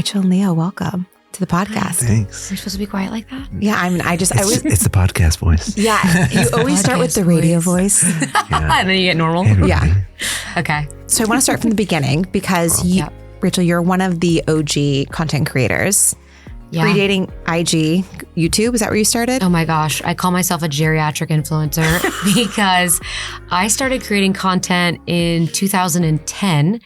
Rachel and Leo, welcome to the podcast. Thanks. We're supposed to be quiet like that? Yeah, I mean, It's the podcast voice. Yeah, you always start with the radio voice. Yeah. And then you get normal. Hey, Yeah. everybody. Okay. So I want to start from the beginning because Rachel, you're one of the OG content creators. Yeah. Predating IG, YouTube, is that where you started? Oh my gosh. I call myself a geriatric influencer because I started creating content in 2010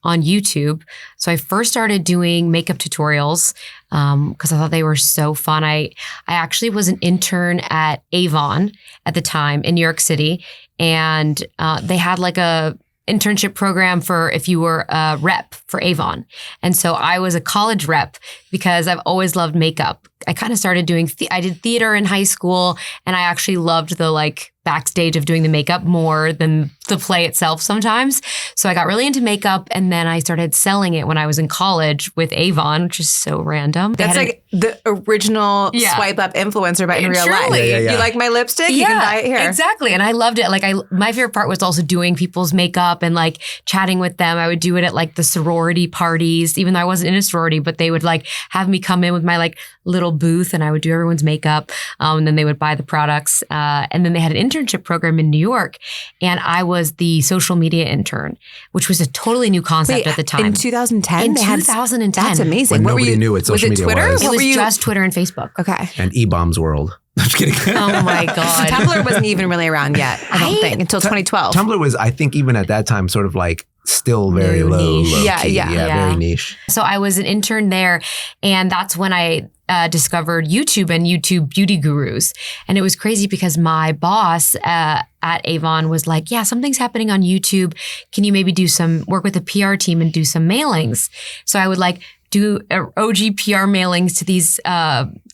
on YouTube. So I first started doing makeup tutorials because I thought they were so fun. I actually was an intern at Avon at the time in New York City. And they had like a internship program for if you were a rep for Avon. And so I was a college rep because I've always loved makeup. I kind of started doing, I did theater in high school, and I actually loved the like backstage of doing the makeup more than the play itself sometimes. So I got really into makeup, and then I started selling it when I was in college with Avon, which is so random. That's like the original swipe up influencer, but in real life. Yeah. You like my lipstick? You can buy it here. Exactly. And I loved it. Like my favorite part was also doing people's makeup and like chatting with them. I would do it at like the sorority parties, even though I wasn't in a sorority, but they would like have me come in with my like little booth and I would do everyone's makeup. And then they would buy the products. And then they had an internship program in New York. And I was the social media intern, which was a totally new concept at the time. In 2010? In 2010. That's amazing. When What were nobody you- knew what social media Twitter? was. It What was were you- just Twitter and Facebook. Okay. And E-Bombs World. I'm just kidding. Oh my God. Tumblr wasn't even really around yet, I don't think, until 2012. Tumblr was, I think, even at that time, sort of like still very Very low niche. key. Yeah. Very niche. So I was an intern there, and that's when I discovered YouTube and YouTube beauty gurus. And it was crazy because my boss at Avon was like, yeah, something's happening on YouTube. Can you maybe do some work with the PR team and do some mailings? So I would like do OG PR mailings to these,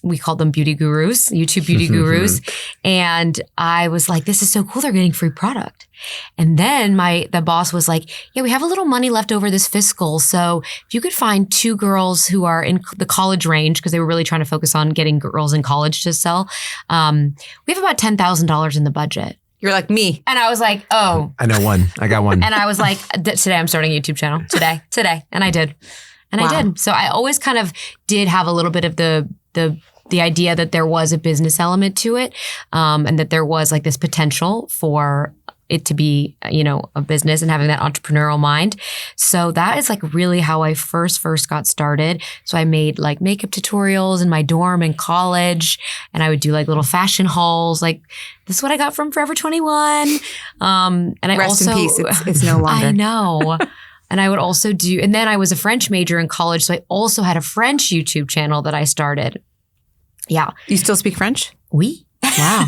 we called them beauty gurus, YouTube beauty gurus. And I was like, this is so cool. They're getting free product. And then the boss was like, yeah, we have a little money left over this fiscal. So if you could find 2 girls who are in the college range, because they were really trying to focus on getting girls in college to sell, we have about $10,000 in the budget. You're like me. And I was like, oh. I know one. I got one. And I was like, today I'm starting a YouTube channel. Today. And I did. And I did. So I always kind of did have a little bit of the idea that there was a business element to it, and that there was like this potential for it to be, a business and having that entrepreneurial mind. So that is like really how I first got started. So I made like makeup tutorials in my dorm in college, and I would do like little fashion hauls. Like, this is what I got from Forever 21. And I Rest also, in peace. It's no longer. I know. And I would also and then I was a French major in college. So I also had a French YouTube channel that I started. Yeah. You still speak French? Oui. Wow.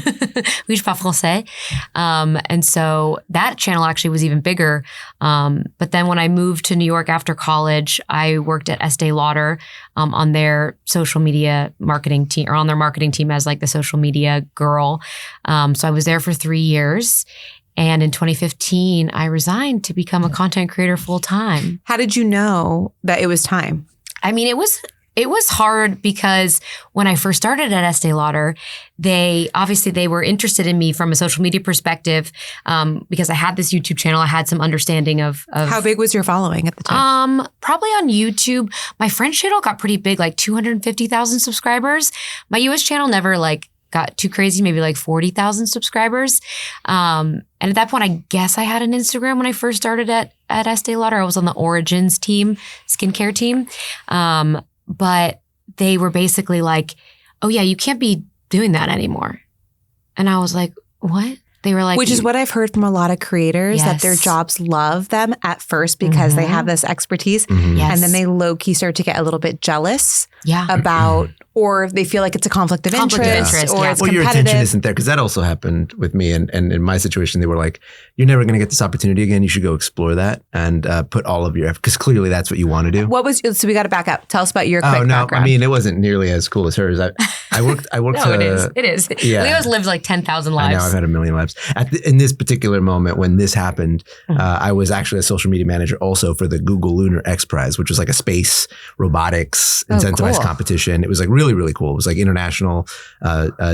Oui, je parle français. And so that channel actually was even bigger. But then when I moved to New York after college, I worked at Estee Lauder on their social media marketing team, or on their marketing team as like the social media girl. So I was there for 3 years. And in 2015, I resigned to become a content creator full time. How did you know that it was time? I mean, it was hard because when I first started at Estee Lauder, they were interested in me from a social media perspective, because I had this YouTube channel. I had some understanding of How big was your following at the time? Probably on YouTube. My French channel got pretty big, like 250,000 subscribers. My US channel never like got too crazy, maybe like 40,000 subscribers. And at that point, I guess I had an Instagram when I first started at Estee Lauder. I was on the Origins team, skincare team. But they were basically like, oh yeah, you can't be doing that anymore. And I was like, what? They were like, which is what I've heard from a lot of creators, that their jobs love them at first because they have this expertise. Yes. And then they low key start to get a little bit jealous Yeah. about, or they feel like it's a conflict of interest, or it's Well, your attention competitive. isn't there, because that also happened with me. And in my situation, they were like, you're never going to get this opportunity again. You should go explore that and put all of your effort, because clearly that's what you want to do. What was, so we got to back up. Tell us about your quick background. I mean, it wasn't nearly as cool as hers. I worked. No, it is. It is. Yeah. Leo's lived like 10,000 I lives. know, I've had a million lives. In this particular moment when this happened, I was actually a social media manager also for the Google Lunar X Prize, which was like a space robotics incentivized cool. competition. It was like really, really cool. It was like international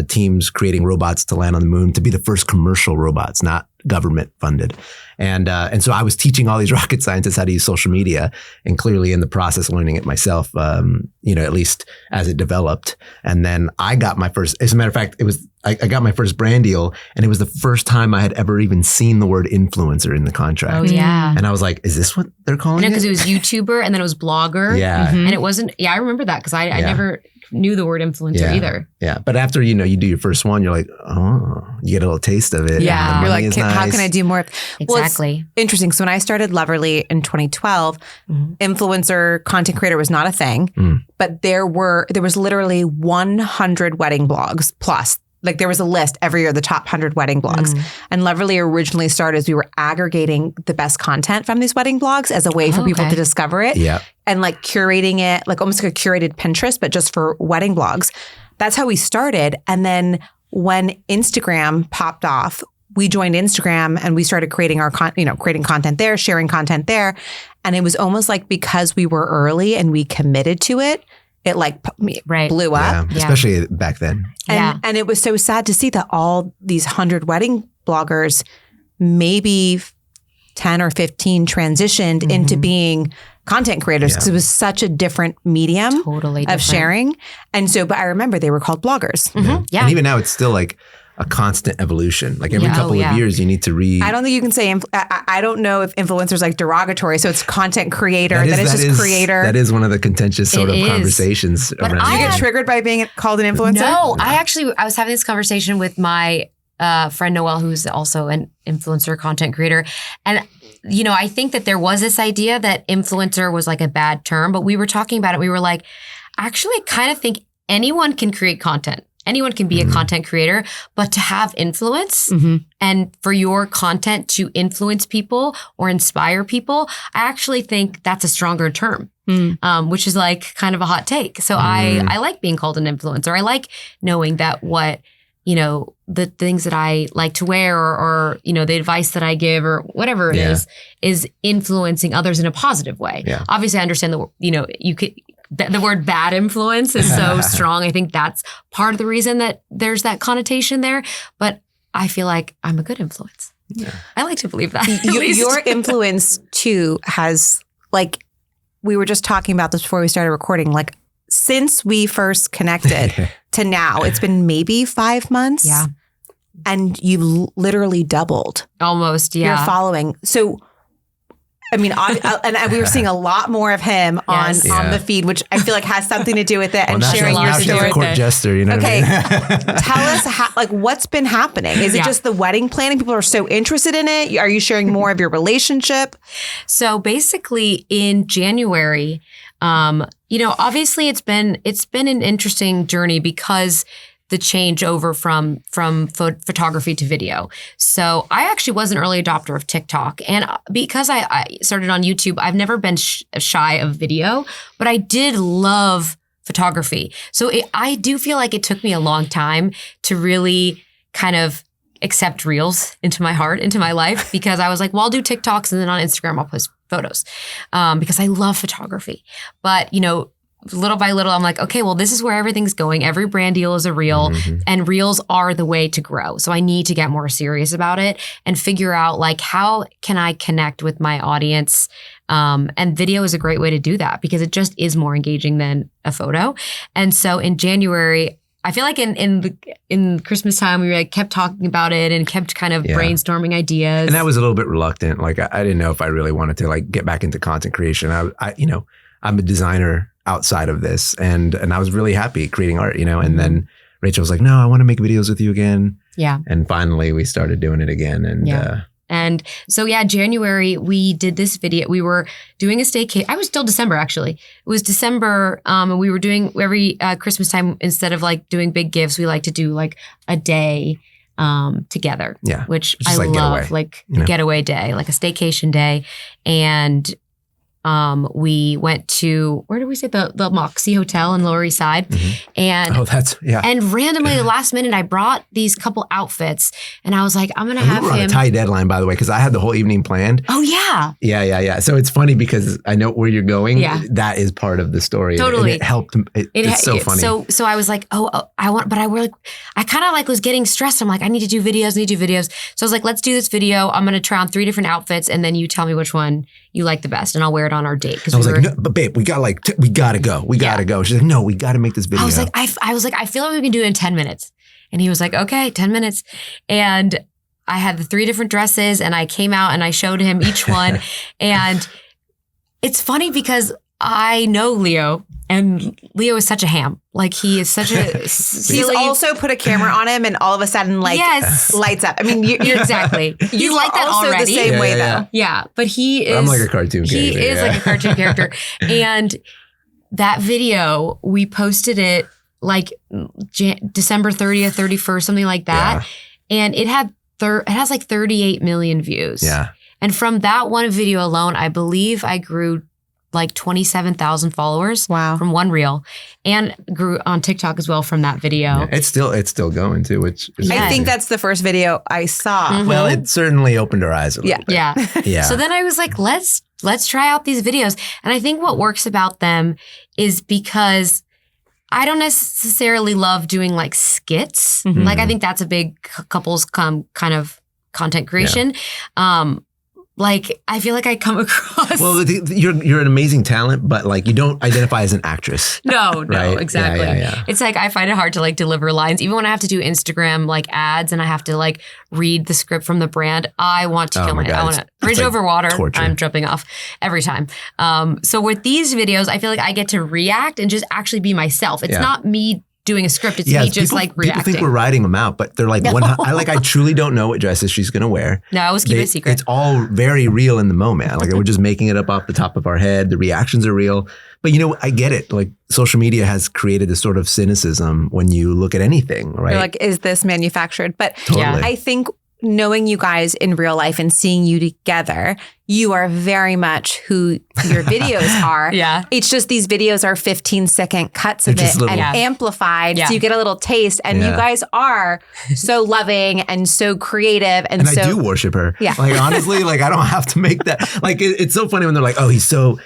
teams creating robots to land on the moon, to be the first commercial robots, not government funded. And so I was teaching all these rocket scientists how to use social media, and clearly in the process learning it myself, at least as it developed. And then I got my first, as a matter of fact, I got my first brand deal, and it was the first time I had ever even seen the word influencer in the contract. Oh, yeah. And I was like, is this what they're calling it? Because it was YouTuber and then it was blogger. Yeah. And it wasn't, I remember that because I never knew the word influencer either. Yeah. But after, you do your first one, you're like, oh, you get a little taste of it. Yeah. You're like, how can I do more? Exactly. Well, interesting. So when I started Loverly in 2012, influencer content creator was not a thing, but there was literally 100 wedding blogs plus. Like there was a list every year, the top 100 wedding blogs. And Loverly originally started as we were aggregating the best content from these wedding blogs as a way for people to discover it. Yeah. And like curating it, like almost like a curated Pinterest, but just for wedding blogs. That's how we started. And then when Instagram popped off, we joined Instagram and we started creating our creating content there, sharing content there. And it was almost like because we were early and we committed to it, it like blew up. Yeah, especially back then. And it was so sad to see that all these 100 wedding bloggers, maybe 10 or 15 transitioned into being content creators because it was such a different medium of sharing. And so, but I remember they were called bloggers. Yeah. And even now it's still like a constant evolution. Like every couple of years you need to read. I don't think you can say, I don't know if influencer is like derogatory. So it's content creator. That is just creator. That is one of the contentious sort of conversations. But you get triggered by being called an influencer? No, I was having this conversation with my friend Noelle, who's also an influencer content creator. And I think that there was this idea that influencer was like a bad term, but we were talking about it. We were like, actually, I kind of think anyone can create content. Anyone can be a content creator, but to have influence and for your content to influence people or inspire people, I actually think that's a stronger term, which is like kind of a hot take. So I like being called an influencer. I like knowing that what, the things that I like to wear or the advice that I give or whatever it is influencing others in a positive way. Yeah. Obviously, I understand the word bad influence is so strong. I think that's part of the reason that there's that connotation there. But I feel like I'm a good influence. Yeah. I like to believe that. Your influence too has, like, we were just talking about this before we started recording, like since we first connected to now, it's been maybe 5 months. Yeah. And you've literally doubled. Almost, yeah. Your following. So, I mean, and we were seeing a lot more of him on the feed, which I feel like has something to do with it, and sharing your story. Court jester, you know. Okay, what I mean? Tell us what's been happening. Is it just the wedding planning? People are so interested in it. Are you sharing more of your relationship? So basically, in January, obviously it's been an interesting journey because the change over from photography to video. So I actually was an early adopter of TikTok. And because I started on YouTube, I've never been shy of video, but I did love photography. So I do feel like it took me a long time to really kind of accept reels into my heart, into my life, because I was like, well, I'll do TikToks and then on Instagram, I'll post photos because I love photography. But, little by little, I'm like, okay, well, this is where everything's going. Every brand deal is a reel and reels are the way to grow. So I need to get more serious about it and figure out like, how can I connect with my audience? And video is a great way to do that because it just is more engaging than a photo. And so in January, I feel like in Christmas time, we kept talking about it and kept kind of brainstorming ideas. And I was a little bit reluctant. Like I didn't know if I really wanted to get back into content creation. I'm a designer outside of this, and I was really happy creating art, and then Rachel was like, no, I want to make videos with you again. Yeah. And finally we started doing it again. And so, January, we did this video. We were doing a staycation. I was still December, actually. It was December. And we were doing every Christmas time, instead of doing big gifts, we like to do a day together. Yeah. Which I love, getaway, getaway day, like a staycation day. And We went to, where did we say? The Moxie Hotel in Lower East Side. And and randomly the last minute I brought these couple outfits and I was like, I'm going to have we were him. on a tight deadline, by the way, because I had the whole evening planned. Oh yeah. Yeah. So it's funny because I know where you're going. Yeah. That is part of the story. Totally. And it helped. It's so funny. So I was like, I kind of like was getting stressed. I'm like, I need to do videos. So I was like, let's do this video. I'm going to try on 3 different outfits and then you tell me which one you like the best and I'll wear it on our date. I was like, no, but babe, we gotta go. We gotta go. She's like, no, we gotta make this video. I was like, I feel like we can do it in 10 minutes. And he was like, okay, 10 minutes. And I had the 3 different dresses and I came out and I showed him each one. And it's funny because I know Leo and Leo is such a ham. Like he is such a silly. He's also put a camera on him and all of a sudden lights up. I mean, you're exactly. You like that also already. the same way though. Yeah, but he is. I'm like a cartoon character. He is like a cartoon character. And that video, we posted it like December 30th, 31st, something like that. Yeah. And it has like 38 million views. Yeah. And from that one video alone, I believe I grew like 27,000 followers. Wow. From one reel, and grew on TikTok as well from that video. Yeah, it's still going too, which is I think that's the first video I saw. Mm-hmm. Well, it certainly opened our eyes a little bit. Yeah. So then I was like, let's try out these videos. And I think what works about them is because I don't necessarily love doing like skits. Mm-hmm. Like I think that's a big couples kind of content creation. Yeah. Like I feel like I come across. Well, you're an amazing talent, but like you don't identify as an actress. No, right? Exactly. Yeah. It's like I find it hard to like deliver lines, even when I have to do Instagram like ads and I have to like read the script from the brand. I want to kill my. I want to bridge over water. Torture. I'm jumping off every time. So with these videos, I feel like I get to react and just actually be myself. It's not me doing a script. It's me just like reacting. People think we're writing them out, but they're like, I truly don't know what dresses she's going to wear. No, I always keep it a secret. It's all very real in the moment. Like we're just making it up off the top of our head. The reactions are real. But I get it. Like social media has created this sort of cynicism when you look at anything, right? You're like, is this manufactured? But Totally. I think knowing you guys in real life and seeing you together, you are very much who your videos are. Yeah. It's just these videos are 15-second cuts of They're just it little- and amplified. Yeah. So you get a little taste. And you guys are so loving and so creative. And so I do worship her. Yeah. Like honestly, like I don't have to make that. Like it's so funny when they're like, oh, he's so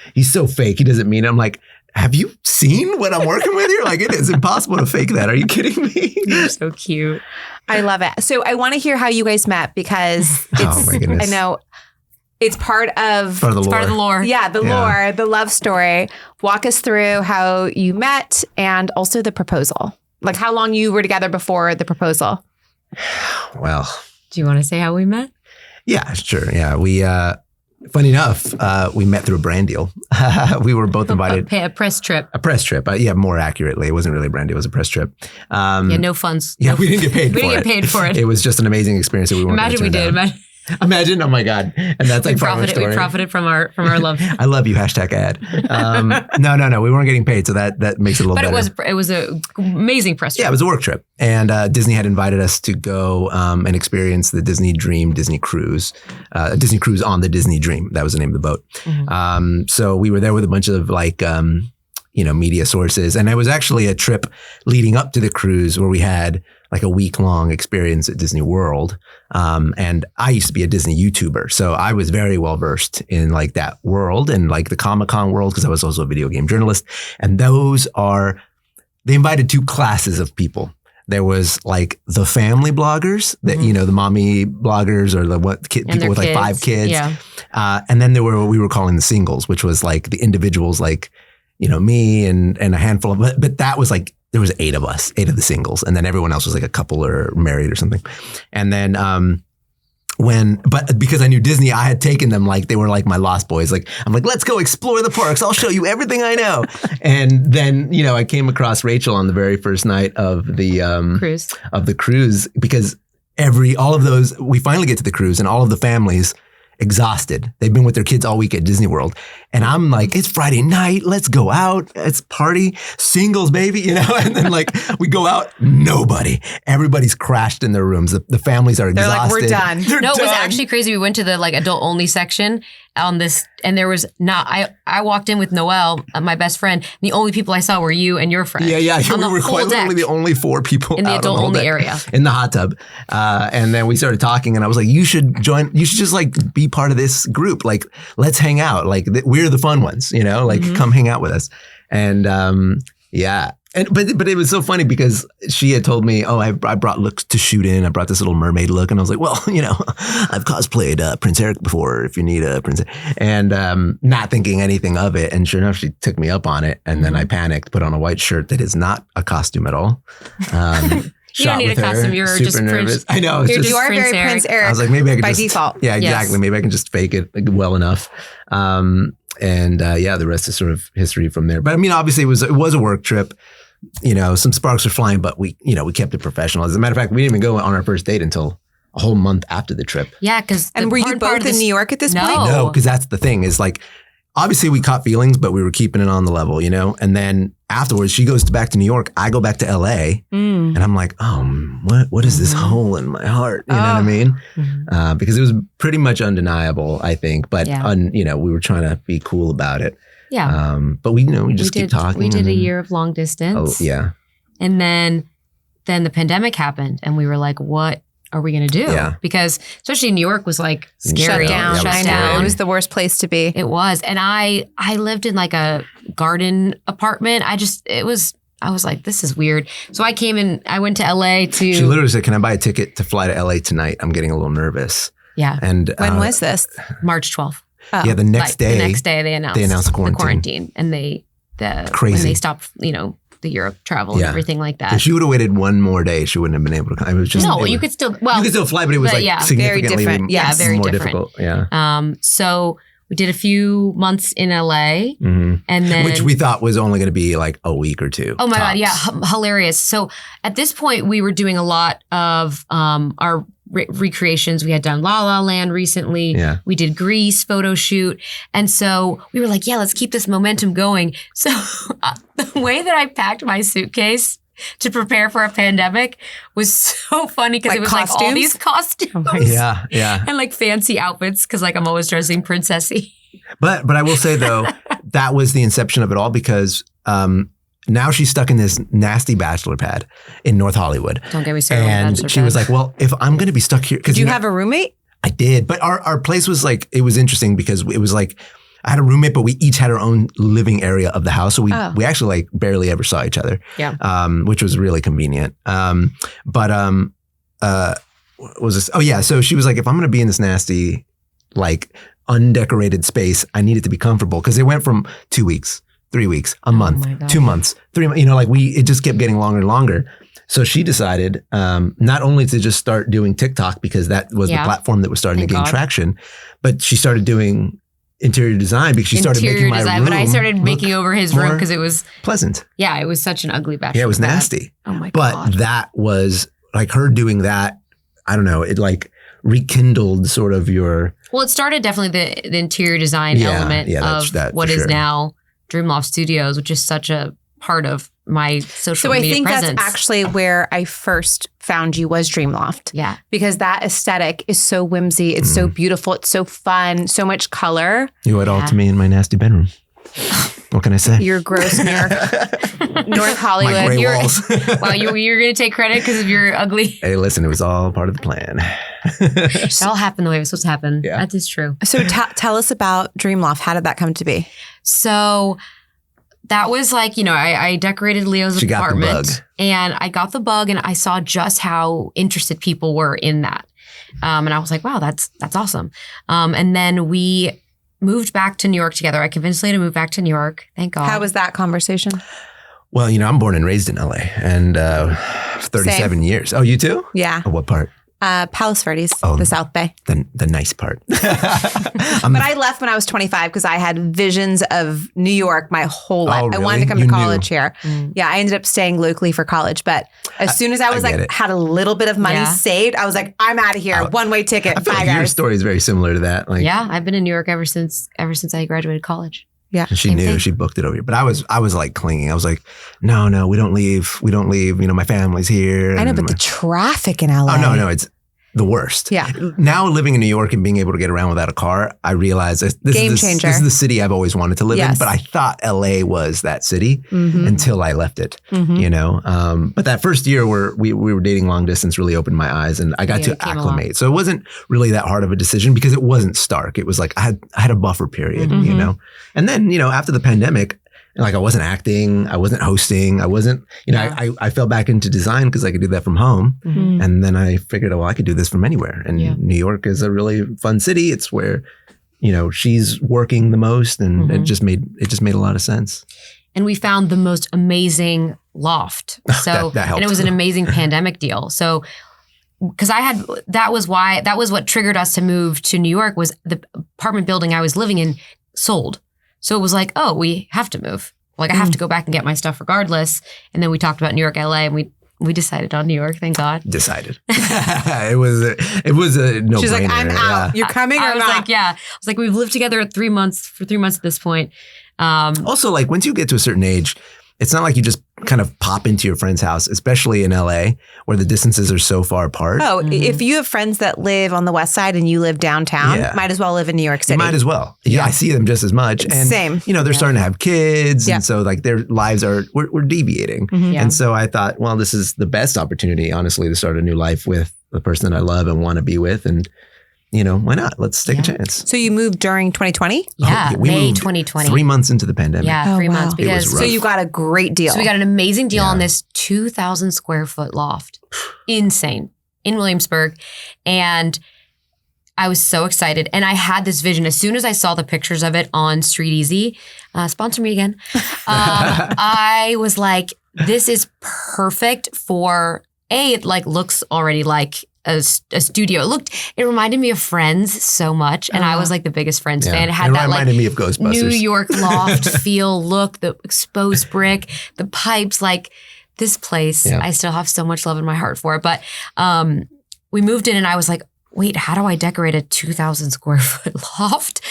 fake. He doesn't mean it. I'm like, have you seen what I'm working with here? Like it is impossible to fake that. Are you kidding me? You're so cute. I love it. So I want to hear how you guys met because it's, Oh my goodness. I know it's part of the lore. Part of the lore. Yeah, the lore, the love story. Walk us through how you met and also the proposal. Like how long you were together before the proposal. Well, Do you want to say how we met? yeah, sure. Yeah. We, funny enough, we met through a brand deal. We were both invited. A press trip. A press trip. More accurately. It wasn't really a brand deal. It was a press trip. No funds. Yeah, we didn't get paid for it. We didn't get paid for it. It was just an amazing experience that we weren't Imagine we gonna turn did. down. Imagine, oh my God. And that's like part of our story. We profited from our love. I love you, #ad. No. We weren't getting paid. So that makes it a little better. But it was an amazing press trip. Yeah, it was a work trip. And Disney had invited us to go and experience the Disney Dream Disney Cruise. Disney Cruise on the Disney Dream. That was the name of the boat. Mm-hmm. So we were there with a bunch of like, media sources. And it was actually a trip leading up to the cruise where we had like a week-long experience at Disney World. And I used to be a Disney YouTuber. So I was very well-versed in like that world and like the Comic-Con world because I was also a video game journalist. And they invited 2 classes of people. There was like the family bloggers that, the mommy bloggers or people with like 5 kids. Yeah. And then there were what we were calling the singles, which was like the individuals like, me and a handful of, but that was like, there was 8 of us, 8 of the singles. And then everyone else was like a couple or married or something. And then, but because I knew Disney, I had taken them like they were like my lost boys. Like I'm like, let's go explore the parks. I'll show you everything I know. And then, I came across Rachel on the very first night of the cruise because all of those, we finally get to the cruise and all of the families exhausted. They've been with their kids all week at Disney World. And I'm like, it's Friday night. Let's go out. It's party. Singles, baby. And then like we go out. Nobody. Everybody's crashed in their rooms. The families are exhausted. They're like, we're done. It was actually crazy. We went to the like adult only section on this, and there was not, I walked in with Noelle, my best friend. And the only people I saw were you and your friend. Yeah. On We the were whole quite literally deck. the only 4 people In the out on adult whole only deck, area. in the hot tub. And then we started talking, and I was like, you should just like be part of this group. Like, let's hang out. Like, we're the fun ones, you know, like come hang out with us. And yeah. But it was so funny because she had told me, I brought looks to shoot in. I brought this little mermaid look. And I was like, well, you know, I've cosplayed Prince Eric before if you need a Prince. And not thinking anything of it. And sure enough, she took me up on it. And then I panicked, put on a white shirt that is not a costume at all. You don't need a costume. You're super just nervous. Prince. I know. It's You're just, You are Prince very Eric. Prince Eric. I was like, maybe I could by just default. Yeah, exactly. Yes. Maybe I can just fake it like, well enough. And the rest is sort of history from there. But I mean, obviously, it was a work trip. You know, some sparks were flying, but we kept it professional. As a matter of fact, we didn't even go on our first date until a whole month after the trip. Yeah, because And were you both in New York at this point? No, because that's the thing is like, obviously we caught feelings, but we were keeping it on the level, you know? And then afterwards, she goes back to New York. I go back to LA and I'm like, what is this hole in my heart? You know what I mean? Because it was pretty much undeniable, I think. But, we were trying to be cool about it. Yeah. But we just keep talking. We did a year of long distance. Oh, yeah. And then the pandemic happened and we were like, what are we going to do? Yeah. Because especially New York was like scary. Shut down. Yeah, I know. It was the worst place to be. It was. And I lived in like a garden apartment. I was like, this is weird. So I went to LA to. She literally said, can I buy a ticket to fly to LA tonight? I'm getting a little nervous. Yeah. And When was this? March 12th. Oh. Yeah, the next day they announced quarantine. And Crazy. when they stopped, the Europe travel and everything like that. If she would have waited one more day, she wouldn't have been able to come. It was just you could still fly, but it was significantly very different. Yeah, very more different. difficult. Yeah. So we did a few months in LA, and then which we thought was only going to be like a week or two. Oh my tops. God, yeah, hilarious. So at this point, we were doing a lot of our recreations. We had done La La Land recently. Yeah. We did Grease photo shoot. And so we were like, yeah, let's keep this momentum going. So the way that I packed my suitcase to prepare for a pandemic was so funny because Like it was like all costumes? these costumes. Yeah. And like fancy outfits because like I'm always dressing princessy. But I will say though, that was the inception of it all because now she's stuck in this nasty bachelor pad in North Hollywood. Don't get me started. And she was like, well, if I'm going to be stuck here. Did you have a roommate? I did. But our place was like, it was interesting because it was like, I had a roommate, but we each had our own living area of the house. So we actually like barely ever saw each other. Yeah. Which was really convenient. What was this? Oh yeah. So she was like, if I'm going to be in this nasty, like undecorated space, I need it to be comfortable. Cause it went from 2 weeks, 3 weeks, a month, 2 months, 3 months, it just kept getting longer and longer. So she decided not only to just start doing TikTok because that was the platform that was starting to gain traction, but she started doing interior design because she started making my room. But I started making over his room because it was pleasant. Yeah, it was such an ugly bachelor. Yeah, it was nasty. Oh my But God. that was like her doing that. I don't know. It like rekindled sort of your. Well, it started definitely the interior design element of what is now Dreamloft Studios, which is such a part of my social media presence. So I think that's actually where I first found you was Dreamloft. Yeah. Because that aesthetic is so whimsy. It's so beautiful. It's so fun. So much color. You owe it all to me in my nasty bedroom. What can I say? You're gross North Hollywood. My gray walls. Wow, you're going to take credit because of your ugly. Hey, listen, it was all part of the plan. It all happened the way it was supposed to happen. Yeah. That is true. So tell us about Dreamloft. How did that come to be? So that was like, I decorated Leo's apartment. Got the bug. And I got the bug and I saw just how interested people were in that. And I was like, wow, that's awesome. And then we moved back to New York together. I convinced Leo to move back to New York. Thank God. How was that conversation? Well, I'm born and raised in LA and 37 years. Oh, you too? Yeah. Oh, what part? Palos Verdes, the South Bay. The nice part. But I left when I was 25 because I had visions of New York my whole life. Really? I wanted to come to college here. Yeah, I ended up staying locally for college. But as soon as I was had a little bit of money saved, I was like, I'm out of here. One-way ticket. I feel like your story is very similar to that. Like, yeah, I've been in New York ever since I graduated college. Yeah. And she knew, she booked it over here. But I was like clinging. I was like, no, we don't leave. We don't leave. My family's here. I know, but the traffic in LA. Oh, no, the worst. Yeah. Now living in New York and being able to get around without a car, I realize this Game is changer. This is the city I've always wanted to live in, but I thought LA was that city until I left it, you know? But that first year where we were dating long distance really opened my eyes and I got to acclimate. So it wasn't really that hard of a decision because it wasn't stark. It was like I had a buffer period, you know? And then, you know, after the pandemic, like I wasn't acting, I wasn't hosting, I wasn't, you know, I fell back into design because I could do that from home. And then I figured, well, I could do this from anywhere. And New York is a really fun city. It's where, you know, she's working the most and it just made a lot of sense. And we found the most amazing loft. So, that helped. And it was an amazing pandemic deal. So, because that was what triggered us to move to New York was the apartment building I was living in sold. So it was like, oh, we have to move. Like I have to go back and get my stuff regardless. And then we talked about New York, LA, and we decided on New York. Thank God. Decided. it was a no-brainer. She's like, I'm out. You're coming or I was not? like, yeah. I was like, we've lived together for 3 months at this point. Also, like once you get to a certain age, it's not like you just kind of pop into your friend's house, especially in LA where the distances are so far apart. Oh, if you have friends that live on the west side and you live downtown, might as well live in New York City. You might as well. Yeah, I see them just as much. And, Same. You know, they're starting to have kids. And so like their lives we're deviating. And so I thought, well, this is the best opportunity, honestly, to start a new life with the person that I love and want to be with. And you know, why not? Let's take a chance. So you moved during 2020? Yeah, we May moved 2020. 3 months into the pandemic. Yeah, 3 months. Because so you got a great deal. So we got an amazing deal on this 2,000 square foot loft. Insane. In Williamsburg. And I was so excited. And I had this vision. As soon as I saw the pictures of it on Street Easy, sponsor me again, I was like, this is perfect for, it like looks already like a studio. It reminded me of Friends so much. And I was like the biggest Friends fan. It had that reminded like me of Ghostbusters. New York loft feel, look, the exposed brick, the pipes, like this place. I still have so much love in my heart for it. But we moved in and I was like, wait, how do I decorate a 2,000 square foot loft?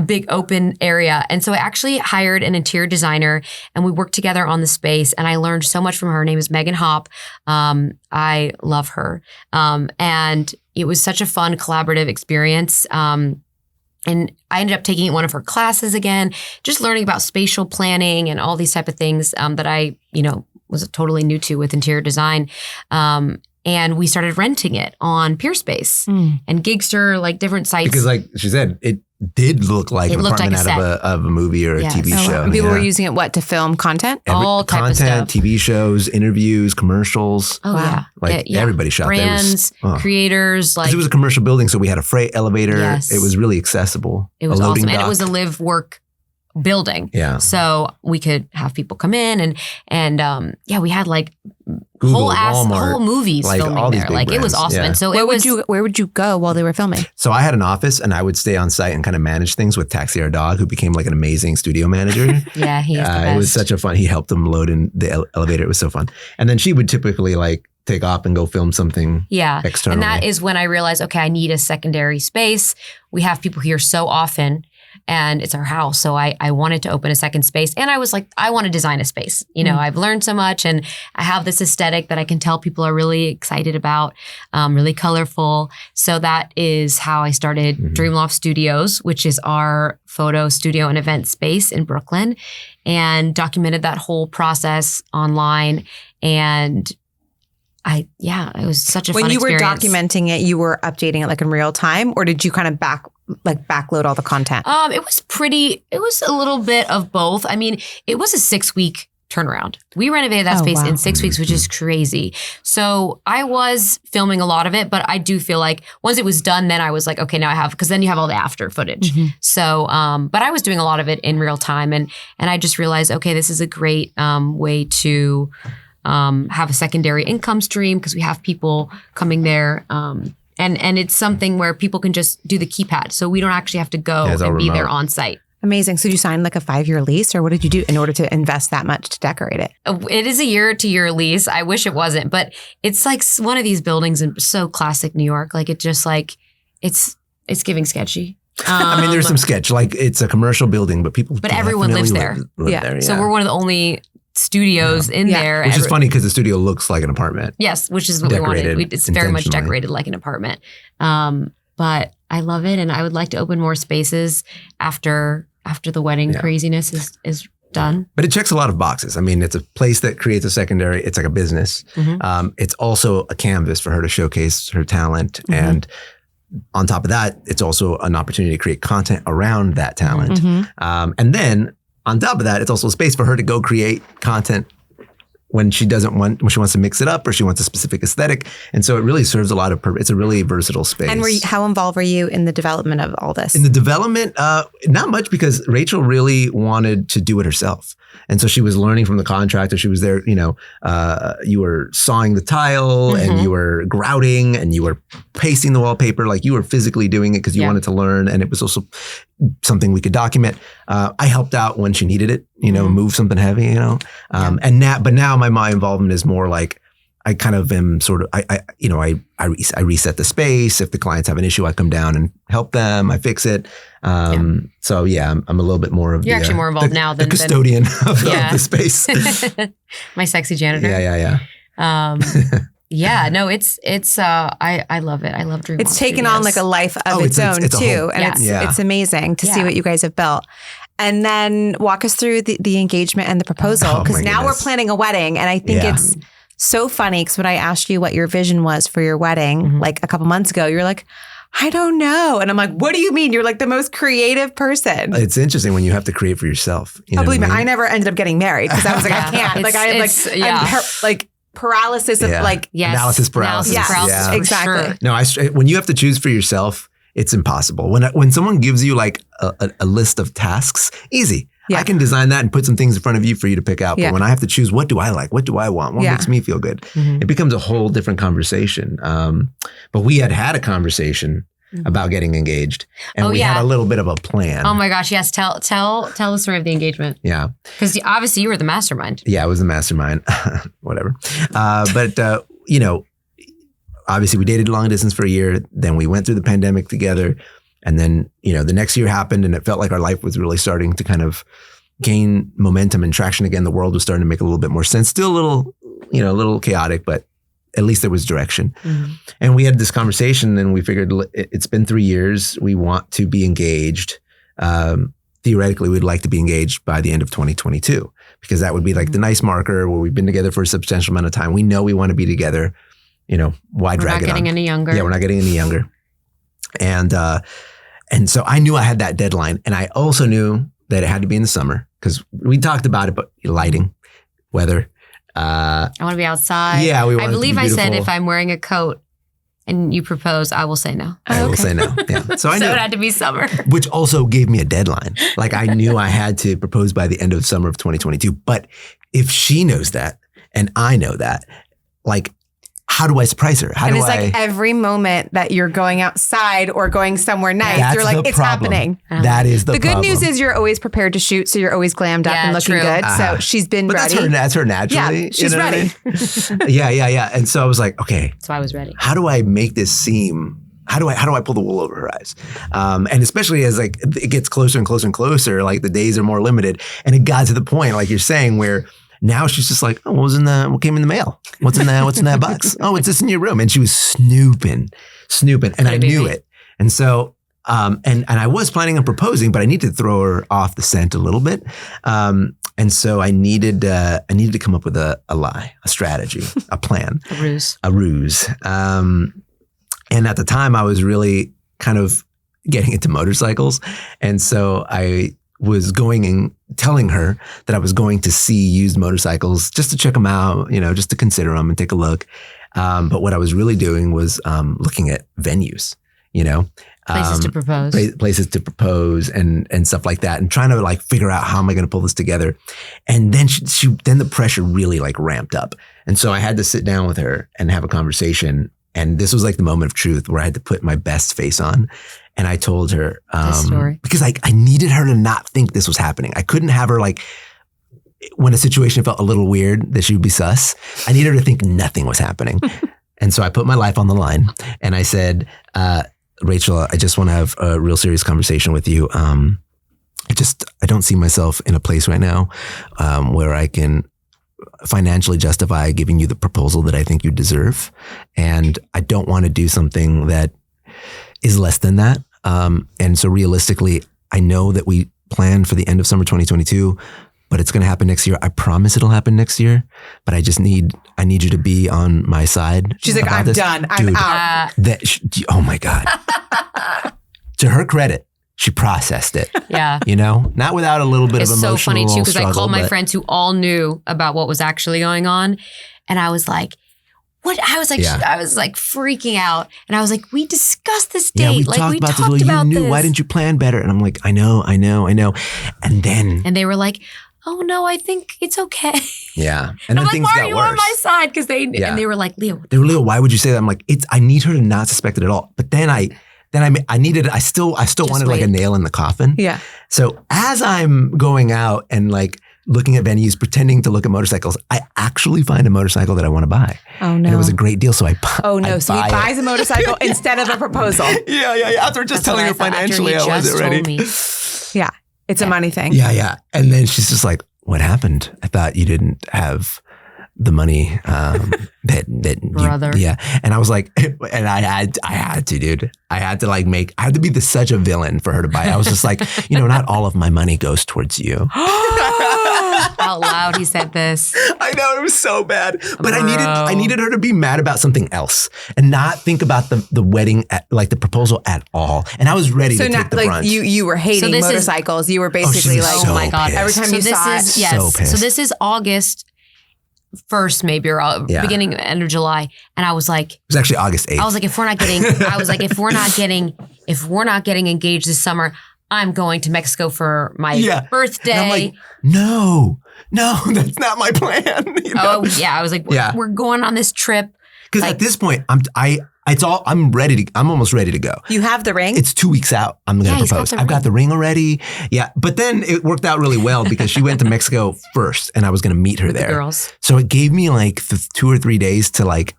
Big open area. And so I actually hired an interior designer and we worked together on the space and I learned so much from her. Her name is Megan Hopp. I love her. And it was such a fun collaborative experience. And I ended up taking one of her classes again, just learning about spatial planning and all these type of things that I, you know, was totally new to with interior design. And we started renting it on Peerspace and Gigster, like different sites. Because like she said, it did look like an apartment out of a movie or a TV show. And people were using it, to film content? All type of stuff. TV shows, interviews, commercials. Oh, yeah. Like everybody shot brands, there. creators. Like it was a commercial building, so we had a freight elevator. Yes. It was really accessible. It was awesome. Dock. And it was a live work building. Yeah. So we could have people come in and we had like Google, whole movies like filming all these there. big Like it was brands. awesome. Yeah. And so where would you go while they were filming? So I had an office and I would stay on site and kind of manage things with Taxi Our Dog, who became like an amazing studio manager. Yeah, he is the best. It was such a fun, he helped them load in the elevator. It was so fun. And then she would typically like take off and go film something externally. And that is when I realized, okay, I need a secondary space. We have people here so often. And it's our house. So I wanted to open a second space. And I was like, I want to design a space. You know, I've learned so much and I have this aesthetic that I can tell people are really excited about, really colorful. So that is how I started Dreamloft Studios, which is our photo studio and event space in Brooklyn, and documented that whole process online. And it was such a fun experience. When you were documenting it, you were updating it like in real time, or did you kind of backload all the content? It was a little bit of both. I mean, it was a 6-week turnaround. We renovated that space in 6 weeks, which is crazy. So I was filming a lot of it, but I do feel like once it was done, then I was like, okay, now I have, because then you have all the after footage. So, but I was doing a lot of it in real time, and I just realized, okay, this is a great way to have a secondary income stream because we have people coming there. And it's something where people can just do the keypad. So we don't actually have to go and be there on site. Amazing. So did you sign like a 5-year lease, or what did you do in order to invest that much to decorate it? It is a year-to-year lease. I wish it wasn't, but it's like one of these buildings in so classic New York. Like it just like, it's giving sketchy. I mean, there's some sketch. Like it's a commercial building, but people. But everyone lives there. Live there, So we're one of the only studios in there. Which is funny because the studio looks like an apartment. Yes, which is what we wanted. It's very much intentionally. decorated like an apartment. But I love it, and I would like to open more spaces after the wedding craziness is done. But it checks a lot of boxes. I mean, it's a place that creates a secondary. It's like a business. It's also a canvas for her to showcase her talent. And on top of that, it's also an opportunity to create content around that talent. And then on top of that, it's also a space for her to go create content when she wants to mix it up or she wants a specific aesthetic. And so it really serves a lot of purpose. It's a really versatile space. And how involved were you in the development of all this? In the development, not much, because Rachel really wanted to do it herself. And so she was learning from the contractor. She was there, you were sawing the tile and you were grouting and you were pasting the wallpaper. Like you were physically doing it because you wanted to learn. And it was also something we could document. I helped out when she needed it, move something heavy, but now my involvement is more like, I kind of am sort of, I reset the space. If the clients have an issue, I come down and help them. I fix it. So yeah, I'm a little bit more of You're actually more involved now than the custodian of the space. My sexy janitor. Yeah. Yeah, no, it's I love it. I love Dream. It's taken on like a life of its own too. It's amazing to see what you guys have built. And then walk us through the engagement and the proposal, because now we're planning a wedding, and I think it's so funny because when I asked you what your vision was for your wedding, like a couple months ago, you're like, I don't know. And I'm like, what do you mean? You're like the most creative person. It's interesting when you have to create for yourself. Believe me, I never ended up getting married because I was like, I can't. Like I have paralysis of analysis paralysis. Yes, exactly. Sure. No, when you have to choose for yourself, it's impossible. When someone gives you like a list of tasks, easy. Yeah. I can design that and put some things in front of you for you to pick out. But when I have to choose, what do I like? What do I want? What makes me feel good? It becomes a whole different conversation. But we had a conversation about getting engaged, and we had a little bit of a plan. Oh my gosh, yes. Tell the story of the engagement. Yeah. Because obviously you were the mastermind. Yeah, I was the mastermind. Whatever. But obviously we dated long distance for a year. Then we went through the pandemic together. And then, the next year happened, and it felt like our life was really starting to kind of gain momentum and traction again. The world was starting to make a little bit more sense. Still a little chaotic, but at least there was direction. And we had this conversation, and we figured it's been 3 years. We want to be engaged. Theoretically, we'd like to be engaged by the end of 2022, because that would be like the nice marker where we've been together for a substantial amount of time. We know we want to be together. Why drag it on? We're not getting any younger. Yeah, we're not getting any younger. And so I knew I had that deadline, and I also knew that it had to be in the summer, because we talked about it, but lighting, weather. I want to be outside. Yeah, I believe I said if I'm wearing a coat and you propose, I will say no. I will say no. Yeah. So I knew it had to be summer, which also gave me a deadline. Like I knew I had to propose by the end of summer of 2022. But if she knows that and I know that, like, how do I surprise her? It's like every moment that you're going outside or going somewhere nice, you're like, it's happening. That is the good news is you're always prepared to shoot, so you're always glammed up and looking good. So she's been ready. That's her naturally. Yeah, she's ready. Yeah. And so I was like, okay. So I was ready. How do I make this seem? How do I pull the wool over her eyes? And especially as like it gets closer and closer and closer, like the days are more limited, and it got to the point, like you're saying, where now she's just like, oh, what came in the mail? What's in that box? Oh, it's just in your room. And she was snooping. And I knew it. And so, and I was planning on proposing, but I needed to throw her off the scent a little bit. And so I needed to come up with a lie, a strategy, a plan. A ruse. And at the time I was really kind of getting into motorcycles. And so I was going and telling her that I was going to see used motorcycles just to check them out, just to consider them and take a look. But what I was really doing was looking at venues, places to propose, and stuff like that, and trying to like figure out how am I going to pull this together. And then then the pressure really like ramped up. And so I had to sit down with her and have a conversation. And this was like the moment of truth where I had to put my best face on. And I told her, because I needed her to not think this was happening. I couldn't have her like, when a situation felt a little weird, that she would be sus. I needed her to think nothing was happening. And so I put my life on the line and I said, Rachel, I just want to have a real serious conversation with you. I don't see myself in a place right now where I can financially justify giving you the proposal that I think you deserve. And I don't want to do something that is less than that. And so realistically, I know that we planned for the end of summer 2022, but it's going to happen next year. I promise it'll happen next year, but I need you to be on my side. She's like, I'm done. I'm out. Oh my God. To her credit, she processed it. Yeah. You know, not without a little bit of emotional It's so funny too, because I called my but friends who all knew about what was actually going on. And I was like, what? I was like, I was like freaking out. And I was like, we discussed this date. Yeah, we like talked about this. about You knew. this. Why didn't you plan better? And I'm like, I know. And they were like, oh no, I think it's okay. Yeah. And I'm then like, things why got are you worse. on my side? Because they were like, Leah. Leo, why would you say that? I'm like, I need her to not suspect it at all. But then I still wanted like a nail in the coffin. Yeah. So as I'm going out and like looking at venues, pretending to look at motorcycles, I actually find a motorcycle that I want to buy. Oh no. And it was a great deal. So so he buys a motorcycle instead of a proposal. Yeah. After just telling her financially I wasn't ready. Yeah. It's a money thing. Yeah. And then she's just like, what happened? I thought you didn't have the money that brother. Yeah. And I was like, and I had to, dude. I had to be such a villain for her to buy it. I was just like, not all of my money goes towards you. Out loud, he said this. I know, it was so bad. But I needed her to be mad about something else and not think about the wedding, like the proposal at all. And I was ready to take the brunt. You were hating motorcycles. You were basically so my God. pissed. Every time you saw it. Yes. So pissed. So this is August 1st, maybe, or beginning, end of July. And I was like, it was actually August 8th. I was like, if we're not getting engaged this summer, I'm going to Mexico for my birthday. And I'm like, no, that's not my plan. Oh yeah. I was like, we're going on this trip. Because at this point, I'm almost ready to go. You have the ring? It's 2 weeks out. I'm going to propose. I've got the ring already. Yeah. But then it worked out really well because she went to Mexico first and I was going to meet her there. The girls. So it gave me like 2 or 3 days to like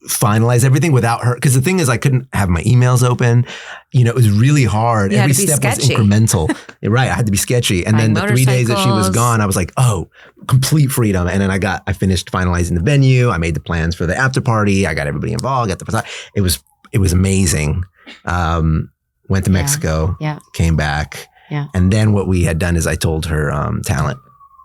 finalize everything without her. Because the thing is, I couldn't have my emails open. It was really hard. Every step was incremental. Right. I had to be sketchy. And then the 3 days that she was gone, I was like, oh, complete freedom. And then I finished finalizing the venue. I made the plans for the after party. I got everybody involved. It was amazing. Went to Mexico, came back. Yeah. And then what we had done is I told her talent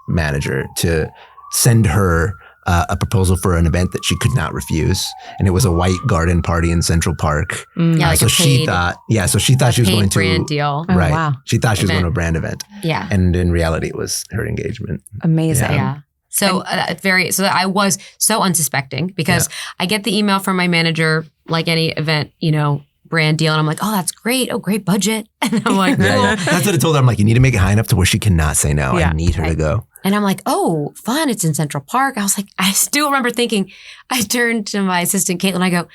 manager to send her a proposal for an event that she could not refuse. And it was a white garden party in Central Park. Yeah, like so she thought she was going to brand deal. Right. Oh, wow. She thought she was going to a brand event. Yeah. And in reality, it was her engagement. Amazing. Yeah. So I was so unsuspecting because I get the email from my manager, like any event, brand deal. And I'm like, oh, that's great. Oh, great budget. And I'm like, yeah. That's what I told her. I'm like, you need to make it high enough to where she cannot say no. I need her to go. And I'm like, oh, fun. It's in Central Park. I was like, I still remember thinking, I turned to my assistant, Caitlin, I go,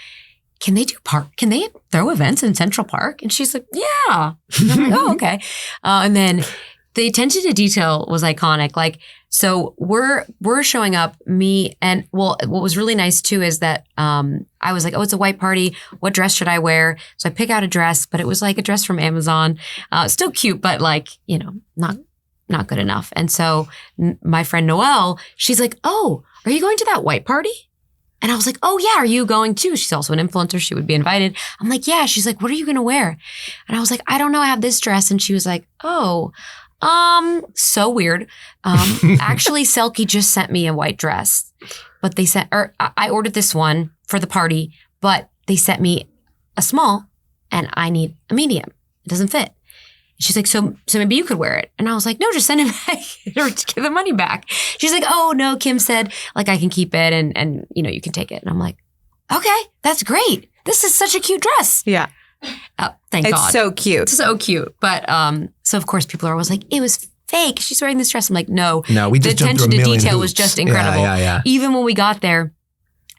can they throw events in Central Park? And she's like, yeah. And I'm like, oh, okay. And then the attention to detail was iconic. Like, so we're showing up, me and, what was really nice too is that I was like, oh, it's a white party. What dress should I wear? So I pick out a dress, but it was like a dress from Amazon. Still cute, but like, not good enough. And so my friend Noelle, she's like, oh, are you going to that white party? And I was like, oh yeah, are you going too? She's also an influencer. She would be invited. I'm like, yeah. She's like, what are you going to wear? And I was like, I don't know. I have this dress. And she was like, oh, so weird. Actually, Selkie just sent me a white dress, but I ordered this one for the party, but they sent me a small and I need a medium. It doesn't fit. She's like, so maybe you could wear it. And I was like, no, just send it back or give the money back. She's like, oh no, Kim said like I can keep it and you can take it. And I'm like, okay, that's great. This is such a cute dress. Yeah. Thank God. It's so cute. It's so cute. But so of course people are always like, it was fake. She's wearing this dress. I'm like, no, we just the attention to detail was just incredible. Yeah. Even when we got there,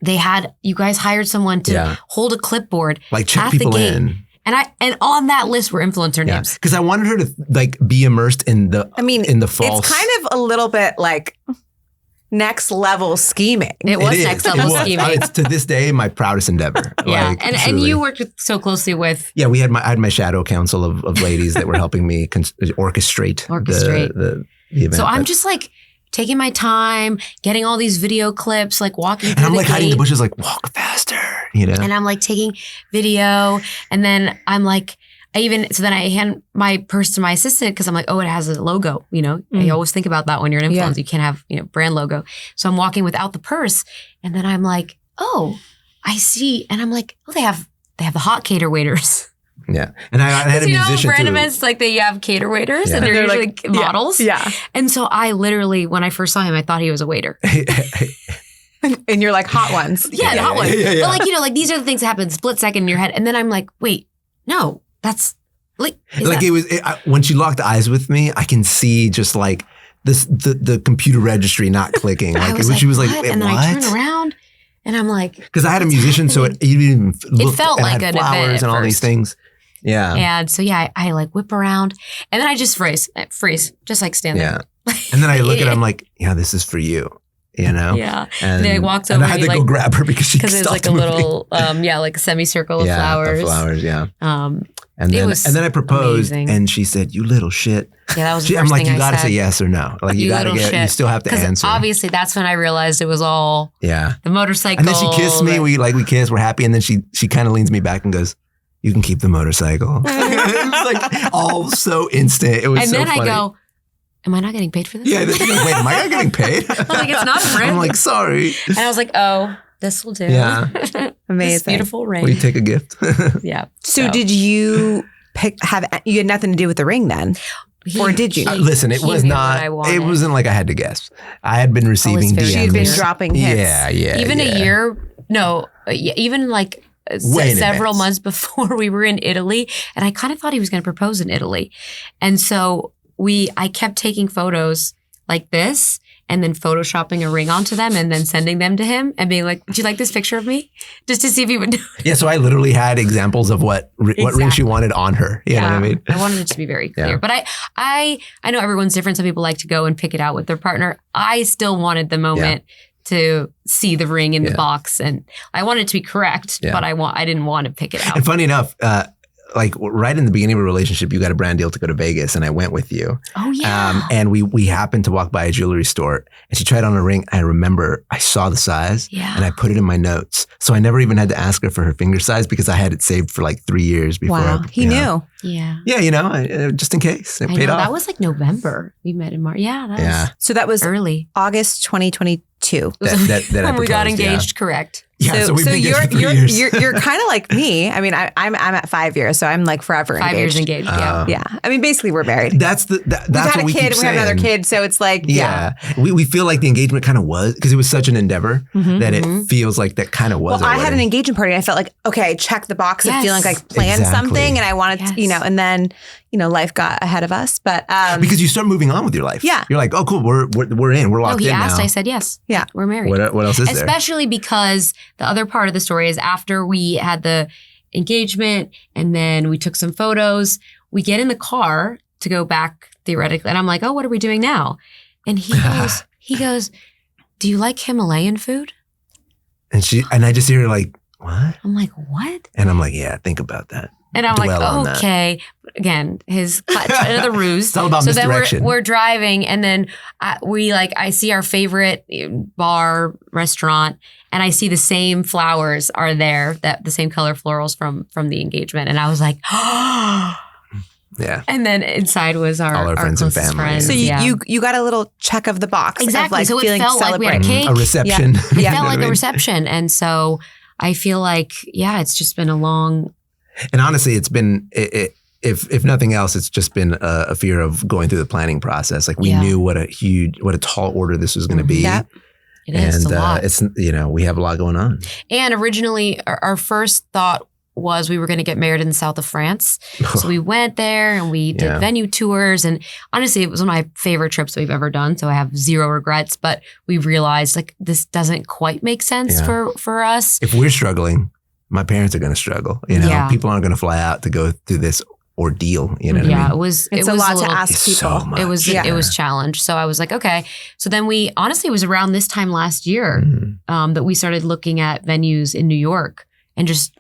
you guys hired someone to hold a clipboard like check at people the gate. in. And on that list were influencer names. Because I wanted her to like be immersed in the in the false. It's kind of a little bit like next level scheming. It was next level scheming. It's to this day my proudest endeavor. Yeah, and you worked so closely with. Yeah, I had my shadow council of ladies that were helping me orchestrate the event. So I'm just like taking my time, getting all these video clips, like walking through And I'm the like hiding in gate. the bushes, like, walk faster, you know? And I'm like taking video. And then I'm like, so then I hand my purse to my assistant because I'm like, oh, it has a logo, you know? I always think about that when you're an influencer. You can't have, brand logo. So I'm walking without the purse. And then I'm like, oh, I see. And I'm like, oh, they have the hot cater waiters. Yeah. And I had a musician brand too. events, like you have cater waiters Yeah. and they're usually like, models. Yeah. And so I literally, when I first saw him, I thought he was a waiter. And you're like, hot ones. Yeah, the hot ones. Yeah. But these are the things that happen split second in your head. And then I'm like, wait, no, that's like when she locked eyes with me, I can see just like this, the computer registry not clicking. Like she was like, what? And then I turn around and I'm like, because I had a musician, so it even looked, felt like had an event flowers at and all these first. things. Yeah. And so, I like whip around and then I just freeze, just like stand there. Yeah. And then I look at her, I'm like, yeah, this is for you, you know? Yeah. And then he walks and over I had and to he go grab her because she there's like stopped a moving. little, like a semicircle of flowers. Of flowers, yeah. It was And then I proposed amazing. and she said, you little shit. Yeah, that was the I'm first like, thing you got to I said. say yes or no. Like you still have to 'Cause answer. obviously that's when I realized it was all Yeah. the motorcycle. And then she kissed me. We kissed. We're happy. And then she kind of leans me back and goes, "You can keep the motorcycle." It was like all so instant. It was and so then funny. I go, am I not getting paid for this? Yeah. Then she goes, wait, am I not getting paid? I'm like, it's not a ring. I'm like, sorry. And I was like, oh, this will do. Yeah. Amazing. This beautiful ring. Will you take a gift? Yeah. So did you you had nothing to do with the ring then? Or did you? Listen, it he was knew what not. I It wanted. wasn't like I had to guess. I had been receiving very DMs. She had been dropping hits. Yeah. Even a year, even like Way in several advance. months before we were in Italy. And I kind of thought he was going to propose in Italy. And so I kept taking photos like this and then photoshopping a ring onto them and then sending them to him and being like, do you like this picture of me? Just to see if he would do it. Yeah, so I literally had examples of what ring she wanted on her. You know what I mean? I wanted it to be very clear. Yeah. But I know everyone's different. Some people like to go and pick it out with their partner. I still wanted the moment to see the ring in the box, and I wanted it to be correct, but I didn't want to pick it out. And funny enough, like right in the beginning of a relationship, you got a brand deal to go to Vegas, and I went with you. Oh yeah. And we happened to walk by a jewelry store, and she tried on a ring. I remember I saw the size, and I put it in my notes. So I never even had to ask her for her finger size because I had it saved for like 3 years before. Wow. He knew. Yeah. Yeah, just in case it paid off. That was like November. We met in March. Yeah. That was So that was early. August 2022. That I when we got proposed, engaged. Correct. Yeah, so we've been engaged for 3 years. you're kind of like me. I mean, I'm at 5 years, so I'm like forever 5 years engaged. Yeah. Yeah. I mean, basically, we're married. That's We've had what a we kid. keep We have another saying. kid, so it's like We feel like the engagement kind of was because it was such an endeavor that it feels like that kind of was. Well, our I had an wedding. engagement party. And I felt like, okay, check the box of feeling like I planned Exactly. something, and I wanted to, and then life got ahead of us. But because you start moving on with your life. Yeah. You're like, oh, cool, we're in, we're locked He in asked. now. I said yes. Yeah. We're married. What else is there? Especially because the other part of the story is after we had the engagement and then we took some photos, we get in the car to go back theoretically. And I'm like, oh, what are we doing now? And he goes, do you like Himalayan food? And I just hear her like, what? I'm like, what? And I'm like, yeah, think I that. And I'm Dwell on like, that. okay. Again, another ruse. It's all about so then misdirection. we're driving, and then I see our favorite bar restaurant, and I see the same flowers are there, the same color florals from the engagement, and I was like, oh. Yeah. And then inside was All our friends and closest family. friends. so Yeah. you got a little check of the box. Exactly. Of like So it feeling felt like we had a celebrated. cake. A reception. Yeah. It Yeah. felt like a reception, and so I feel like it's just been a long. And honestly, it's been, if nothing else, it's just been a fear of going through the planning process. Like we knew what a tall order this was going to be. Yeah. It is a lot. It's, we have a lot going on. And originally, our first thought was we were going to get married in the south of France. So we went there and we did venue tours. And honestly, it was one of my favorite trips we've ever done. So I have zero regrets. But we realized like this doesn't quite make sense for us. If we're struggling, my parents are going to struggle. People aren't going to fly out to go through this ordeal. You know what I mean? It's a lot to ask people. So much. It was challenged. So I was like, okay. So then it was around this time last year that we started looking at venues in New York and just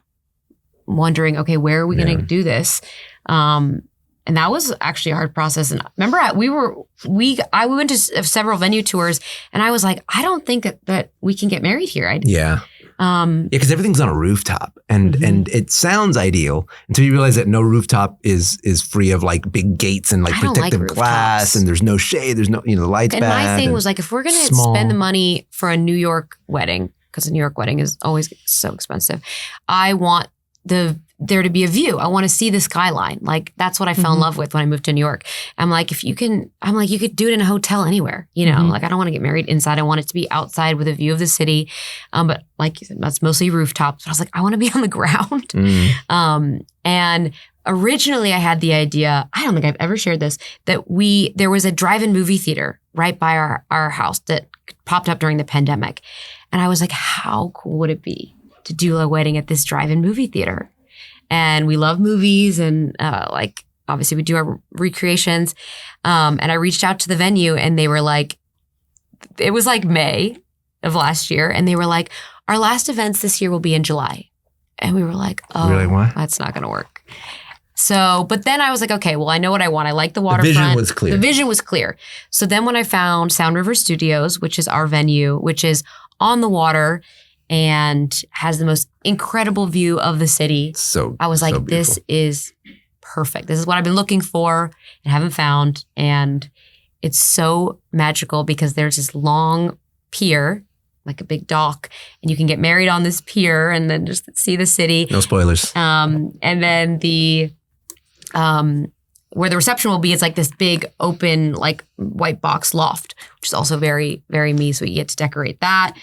wondering, okay, where are we going to do this? And And that was actually a hard process. And remember, we went to several venue tours, and I was like, I don't think that we can get married here. Yeah, because everything's on a rooftop, and it sounds ideal until you realize that no rooftop is free of like big gates and like protective glass, and there's no shade, there's no the lights. And bad, my thing was like, if we're gonna spend the money for a New York wedding, because a New York wedding is always so expensive, I want there to be a view. I want to see the skyline. Like that's what I fell in love with when I moved to New York. I'm like, you could do it in a hotel anywhere, like I don't want to get married inside. I want it to be outside with a view of the city. But like you said, that's mostly rooftops. But I was like, I want to be on the ground. And originally I had the idea, I don't think I've ever shared this, that there was a drive-in movie theater right by our house that popped up during the pandemic. And I was like, how cool would it be to do a wedding at this drive-in movie theater? And we love movies, and like obviously we do our recreations. And I reached out to the venue, and they were like, it was like May of last year, and they were like, our last events this year will be in July. And we were like, oh, really? What? That's not going to work. So, but then I was like, okay, well, I know what I want. I like the waterfront. The vision was clear. The vision was clear. So then when I found Sound River Studios, which is our venue, which is on the water and has the most incredible view of the city. So I was like, beautiful. This is perfect. This is what I've been looking for and haven't found. And it's so magical because there's this long pier, like a big dock, and you can get married on this pier and then just see the city. No spoilers. And then where the reception will be, it's like this big open, like white box loft, which is also very, very me. So you get to decorate that.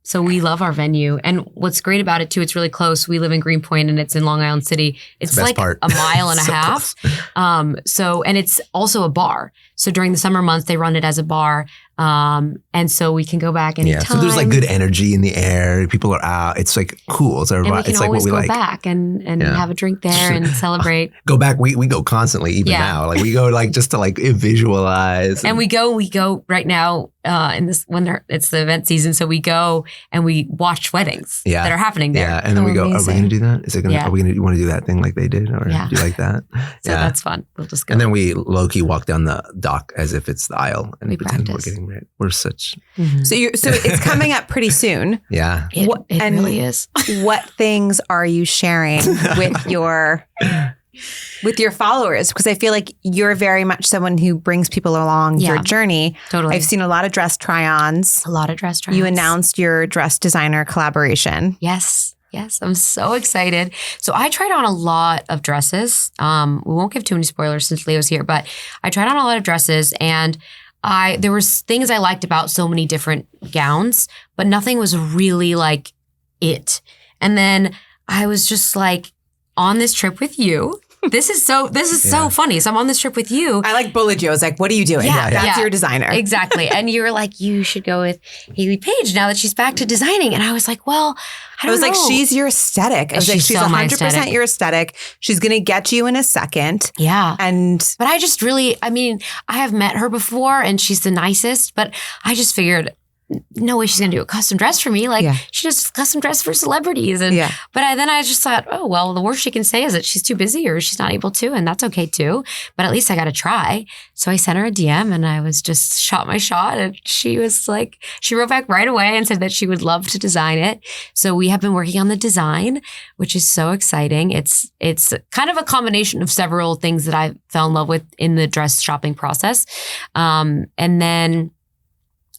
So we love our venue. And what's great about it too, it's really close. We live in Greenpoint and it's in Long Island City. It's like part. a mile and a So half. And it's also a bar. So during the summer months, they run it as a bar. And so we can go back anytime. Yeah, so there's like good energy in the air. People are out. It's like cool. It's, and we can it's like always what we go like. back and have a drink there and celebrate. Go back. We go constantly even now. Like we go like just to like visualize. And we go right now in this it's the event season. So we go and we watch weddings that are happening there. Yeah, and then we go, amazing. are we going to do that? Is it going to, are we going to, you want to do that thing like they did? Or do you like that? So that's fun. We'll just go. And then we low-key walk down the dock as if it's the aisle and We pretend practice. we're getting married. We're such... So it's coming up pretty soon. Yeah. It and really is. What things are you sharing with your followers? Because I feel like you're very much someone who brings people along your journey. Totally. I've seen a lot of dress try-ons. A lot of dress try-ons. You announced your dress designer collaboration. Yes. I'm so excited. So I tried on a lot of dresses. We won't give too many spoilers since Leo's here, but I tried on a lot of dresses, and there was things I liked about so many different gowns, but nothing was really like it. And then I was just like on this trip with you. This is so funny. So I'm on this trip with you. I like bullied you. I was like, what are you doing? That's your designer. Exactly. And you were like, you should go with Haley Page now that she's back to designing. And I was like, well, I was like, she's your aesthetic. I was like, she's so 100% your aesthetic. She's going to get you in a second. Yeah. But I just really, I have met her before and she's the nicest, but I just figured, no way she's going to do a custom dress for me. Like she does custom dress for celebrities. And but then I just thought, oh, well, the worst she can say is that she's too busy or she's not able to. And that's okay too. But at least I got to try. So I sent her a DM and I was just shot my shot. And she was like, she wrote back right away and said that she would love to design it. So we have been working on the design, which is so exciting. It's kind of a combination of several things that I fell in love with in the dress shopping process. And then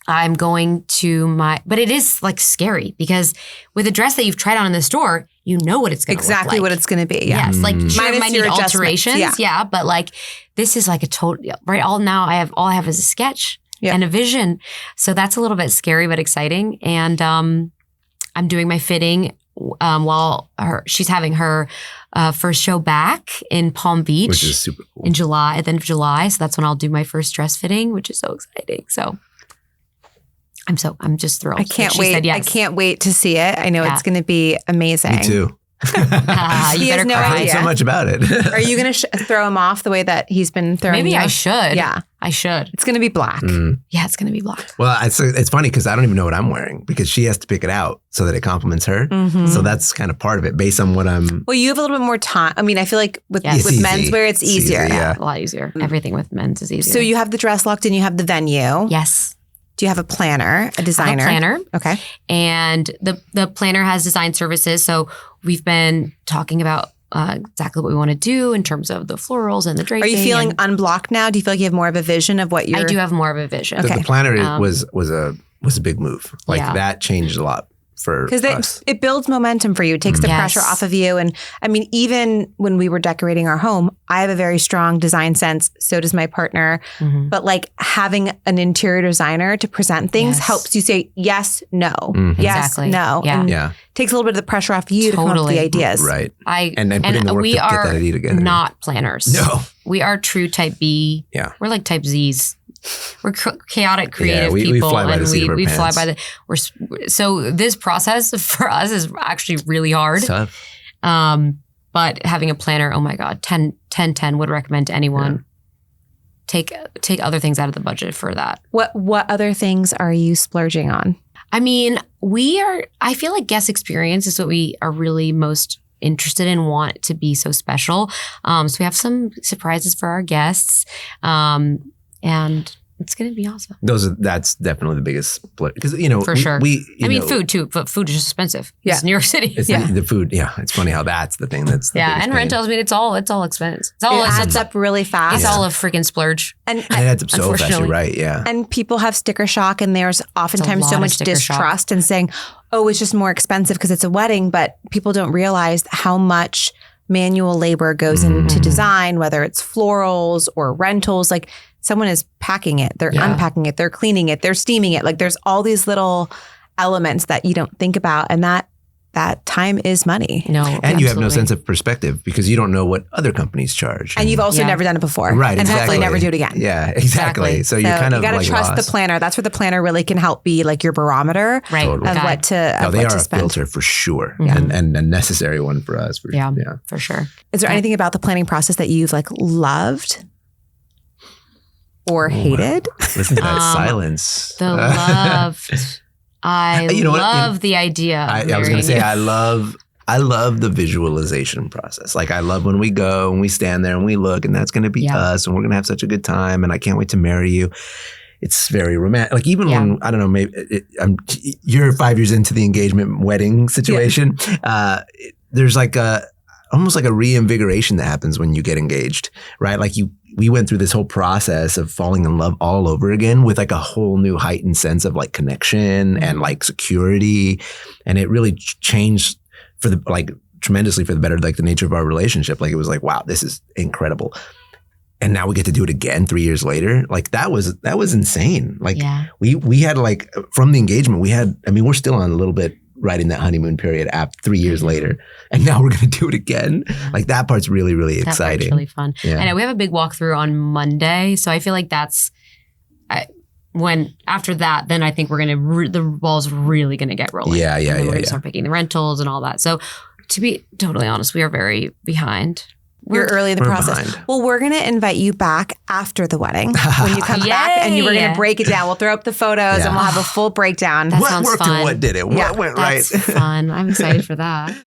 I'm going to but it is like scary because with a dress that you've tried on in the store, you know what it's going to look like. Exactly what it's going to be. Yeah. Yes. Like sure, it might need alterations. Yeah. But like this is like a total, right? All I have is a sketch and a vision. So that's a little bit scary, but exciting. And I'm doing my fitting while she's having her first show back in Palm Beach. Which is super cool. In July, at the end of July. So that's when I'll do my first dress fitting, which is so exciting. So I'm just thrilled. I can't wait. Said yes. I can't wait to see it. I know it's going to be amazing. Me too. You better no cry. I heard so much about it. Are you going to throw him off the way that he's been throwing Maybe you? I should. Yeah. I should. It's going to be black. Yeah, it's going to be black. Well, it's funny because I don't even know what I'm wearing because she has to pick it out so that it compliments her. So that's kind of part of it based on what I'm. Well, you have a little bit more time. I mean, I feel like with It's easy. menswear, it's easier. easy, yeah. A lot easier. Everything with men's is easier. So you have the dress locked in, you have the venue. Yes. Do you have a planner, a designer? I have a planner. Okay. And the planner has design services. So we've been talking about exactly what we want to do in terms of the florals and the draping. Are you feeling unblocked now? Do you feel like you have more of a vision of what you're... I do have more of a vision. The planner was a big move. Like that changed a lot for us. Because it builds momentum for you. It takes the pressure off of you. And I mean, even when we were decorating our home, I have a very strong design sense. So does my partner. But like having an interior designer to present things helps you say yes, no, yes, no. Yeah. And takes a little bit of the pressure off you to come up with the ideas. Right. And put in the work to get that idea together. Not planners. No. We are true type B. Yeah. We're like type Z's. We're chaotic, creative we people, fly by and the seat of our we fly pants. by the. So this process for us is actually really hard. It's tough. But having a planner, oh my God, 10 would recommend to anyone. Take other things out of the budget for that. What other things are you splurging on? I mean, I feel like guest experience is what we are really most interested in, want to be so special. So we have some surprises for our guests. And it's going to be awesome. That's definitely the biggest split because for sure. I mean, food too, but food is just expensive. Yeah, it's New York City. It's the food. Yeah, it's funny how that's the thing that's the and pain. rentals. I mean, it's all expense. It adds up really fast. It's all a freaking splurge. And it adds up so fast. You're right. Yeah. And people have sticker shock, and there's oftentimes so much distrust and saying, "Oh, it's just more expensive because it's a wedding," but people don't realize how much manual labor goes into design, whether it's florals or rentals. Like someone is packing it, they're unpacking it, they're cleaning it, they're steaming it. Like there's all these little elements that you don't think about. And that time is money. No, and absolutely. you have no sense of perspective because you don't know what other companies charge. And you've also never done it before. Right, and exactly. hopefully never do it again. Yeah, exactly. So you're kind of you got to trust lost. the planner. That's where the planner really can help be like your barometer right. of what to No, they are a spend. filter for sure, and a necessary one for us. For sure. Is there anything about the planning process that you've like loved or hated? Listen to that silence. The loved. I love the idea. I was going to say I love the visualization process. Like I love when we go and we stand there and we look and that's going to be us and we're going to have such a good time and I can't wait to marry you. It's very romantic. Like even when, I don't know, maybe you're 5 years into the engagement wedding situation. There's like almost like a reinvigoration that happens when you get engaged, right? Like we went through this whole process of falling in love all over again with like a whole new heightened sense of like connection and like security. And it really changed tremendously for the better, like the nature of our relationship. Like it was like, wow, this is incredible. And now we get to do it again 3 years later. Like that was insane. Like we had like from the engagement, we're still on a little bit right in that honeymoon period 3 years later. And now we're going to do it again. Like that part's really, really exciting. That's really fun. Yeah. I know we have a big walkthrough on Monday. So I feel like when after that, then I think we're going to, the ball's really going to get rolling. Yeah. We're going to start picking the rentals and all that. So to be totally honest, we are very behind. You're early in the process. Behind. Well, we're going to invite you back after the wedding when you come back and we're going to break it down. We'll throw up the photos and we'll have a full breakdown. That what sounds worked fun. and what didn't? What went right? That's fun. I'm excited for that.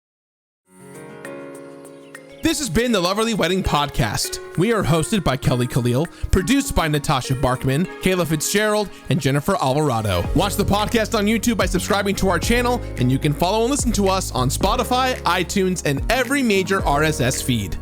This has been the Loverly Wedding Podcast. We are hosted by Kelly Khalil, produced by Natasha Barkman, Kayla Fitzgerald, and Jennifer Alvarado. Watch the podcast on YouTube by subscribing to our channel, and you can follow and listen to us on Spotify, iTunes, and every major RSS feed.